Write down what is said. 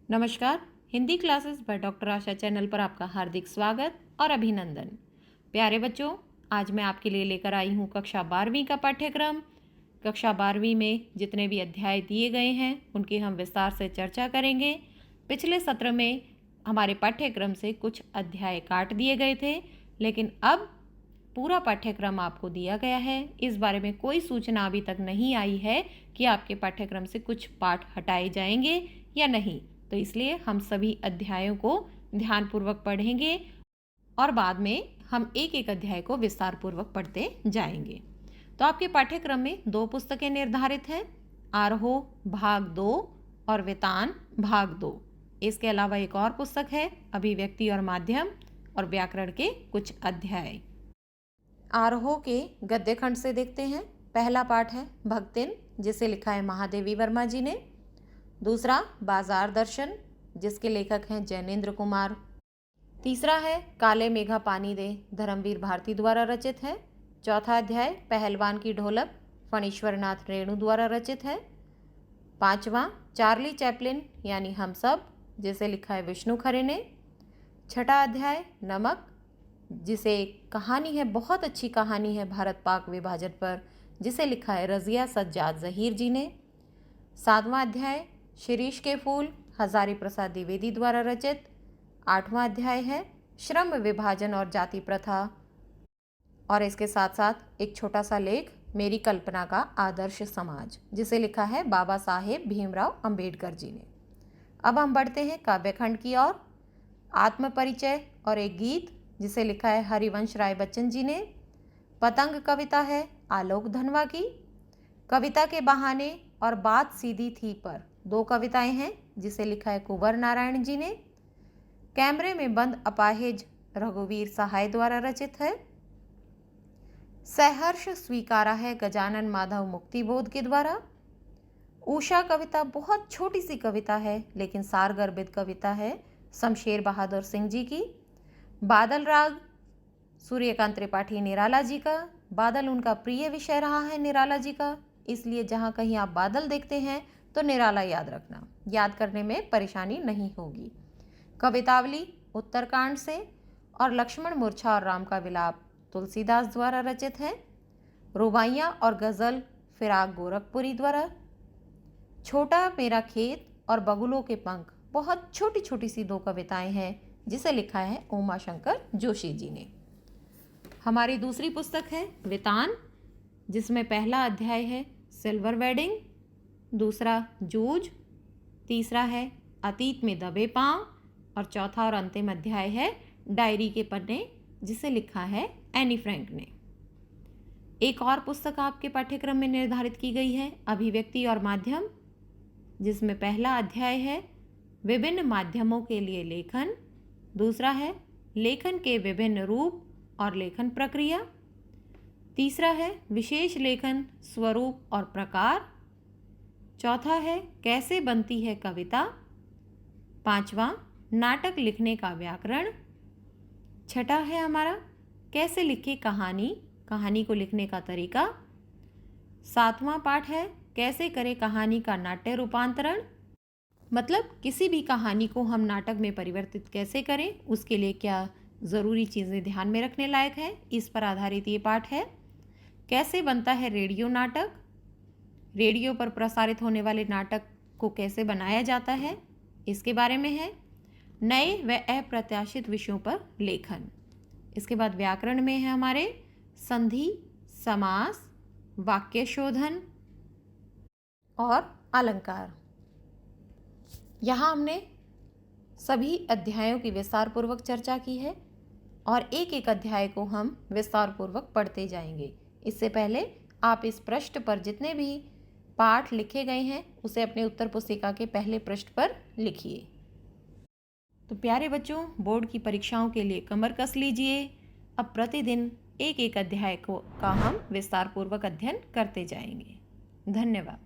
नमस्कार। Hindi classes by doctor Asha channel पर आपका हार्दिक स्वागत और अभिनंदन। प्यारे बच्चों, आज मैं आपके लिए लेकर आई हूँ कक्षा 12वीं का पाठ्यक्रम। कक्षा 12वीं में जितने भी अध्याय दिए गए हैं उनकी हम विस्तार से चर्चा करेंगे। पिछले सत्र में हमारे पाठ्यक्रम से कुछ अध्याय काट दिए गए थे, लेकिन अब पूरा पाठ्यक्रम आपको दिया गया है। इस बारे में कोई सूचना अभी तक नहीं आई है कि आपके पाठ्यक्रम से कुछ पाठ हटाए जाएंगे या नहीं, तो इसलिए हम सभी अध्यायों को ध्यानपूर्वक पढ़ेंगे और बाद में हम एक एक अध्याय को विस्तार पूर्वक पढ़ते जाएंगे। तो आपके पाठ्यक्रम में 2 पुस्तकें निर्धारित हैं, आरोह भाग 2 और वेतान भाग 2। इसके अलावा एक और पुस्तक है, अभिव्यक्ति और माध्यम और व्याकरण के कुछ अध्याय। आरोह के गद्य खंड से देखते हैं। पहला पाठ है भक्तिन, जिसे लिखा है महादेवी वर्मा जी ने। दूसरा बाजार दर्शन, जिसके लेखक हैं जैनेन्द्र कुमार। तीसरा है काले मेघा पानी दे, धर्मवीर भारती द्वारा रचित है। चौथा अध्याय पहलवान की ढोलक, फणीश्वरनाथ रेणु द्वारा रचित है। पांचवा चार्ली चैपलिन यानी हम सब, जिसे लिखा है विष्णु खरे ने। छठा अध्याय नमक, जिसे कहानी है, बहुत अच्छी कहानी है भारत पाक विभाजन पर, जिसे लिखा है रज़िया सज्जाद ज़हीर जी ने। सातवां अध्याय शिरीष के फूल, हजारी प्रसाद द्विवेदी द्वारा रचित। आठवां अध्याय है श्रम विभाजन और जाति प्रथा, और इसके साथ साथ एक छोटा सा लेख मेरी कल्पना का आदर्श समाज, जिसे लिखा है बाबा साहेब भीमराव अंबेडकर जी ने। अब हम बढ़ते हैं काव्यखंड की ओर। आत्मपरिचय और एक गीत, जिसे लिखा है हरिवंश राय बच्चन जी ने। पतंग कविता है आलोक धनवा की। कविता के बहाने और बात सीधी थी पर 2 कविताएं हैं, जिसे लिखा है कुंवर नारायण जी ने। कैमरे में बंद अपाहिज, रघुवीर सहाय द्वारा रचित है। सहर्ष स्वीकारा है गजानन माधव मुक्तिबोध के द्वारा। उषा कविता बहुत छोटी सी कविता है, लेकिन सारगर्भित कविता है, शमशेर बहादुर सिंह जी की। बादल राग सूर्यकांत त्रिपाठी निराला जी का। बादल उनका प्रिय विषय रहा है निराला जी का, इसलिए जहाँ कहीं आप बादल देखते हैं तो निराला याद रखना, याद करने में परेशानी नहीं होगी। कवितावली उत्तरकांड से और लक्ष्मण मूर्छा और राम का विलाप तुलसीदास द्वारा रचित है। रुबाइयाँ और गज़ल फिराक गोरखपुरी द्वारा। छोटा मेरा खेत और बगुलों के पंख, बहुत छोटी छोटी सी 2 कविताएं हैं, जिसे लिखा है उमाशंकर जोशी जी ने। हमारी दूसरी पुस्तक है वेतान, जिसमें पहला अध्याय है सिल्वर वेडिंग, दूसरा जूझ, तीसरा है अतीत में दबे पांव, और चौथा और अंतिम अध्याय है डायरी के पन्ने, जिसे लिखा है एनी फ्रैंक ने। एक और पुस्तक आपके पाठ्यक्रम में निर्धारित की गई है, अभिव्यक्ति और माध्यम, जिसमें पहला अध्याय है विभिन्न माध्यमों के लिए लेखन। दूसरा है लेखन के विभिन्न रूप और लेखन प्रक्रिया। तीसरा है विशेष लेखन स्वरूप और प्रकार। चौथा है कैसे बनती है कविता। पांचवा नाटक लिखने का व्याकरण। छठा है हमारा कैसे लिखे कहानी, कहानी को लिखने का तरीका। सातवां पाठ है कैसे करें कहानी का नाट्य रूपांतरण, मतलब किसी भी कहानी को हम नाटक में परिवर्तित कैसे करें, उसके लिए क्या ज़रूरी चीज़ें ध्यान में रखने लायक है, इस पर आधारित ये पाठ है। कैसे बनता है रेडियो नाटक, रेडियो पर प्रसारित होने वाले नाटक को कैसे बनाया जाता है, इसके बारे में है। नए व अप्रत्याशित विषयों पर लेखन। इसके बाद व्याकरण में है हमारे संधि, समास, वाक्य शोधन और अलंकार। यहाँ हमने सभी अध्यायों की विस्तार पूर्वक चर्चा की है और एक एक अध्याय को हम विस्तार पूर्वक पढ़ते जाएंगे। इससे पहले आप इस पृष्ठ पर जितने भी पाठ लिखे गए हैं उसे अपने उत्तर पुस्तिका के पहले पृष्ठ पर लिखिए। तो प्यारे बच्चों, बोर्ड की परीक्षाओं के लिए कमर कस लीजिए। अब प्रतिदिन एक एक अध्याय का हम विस्तार पूर्वक अध्ययन करते जाएंगे। धन्यवाद।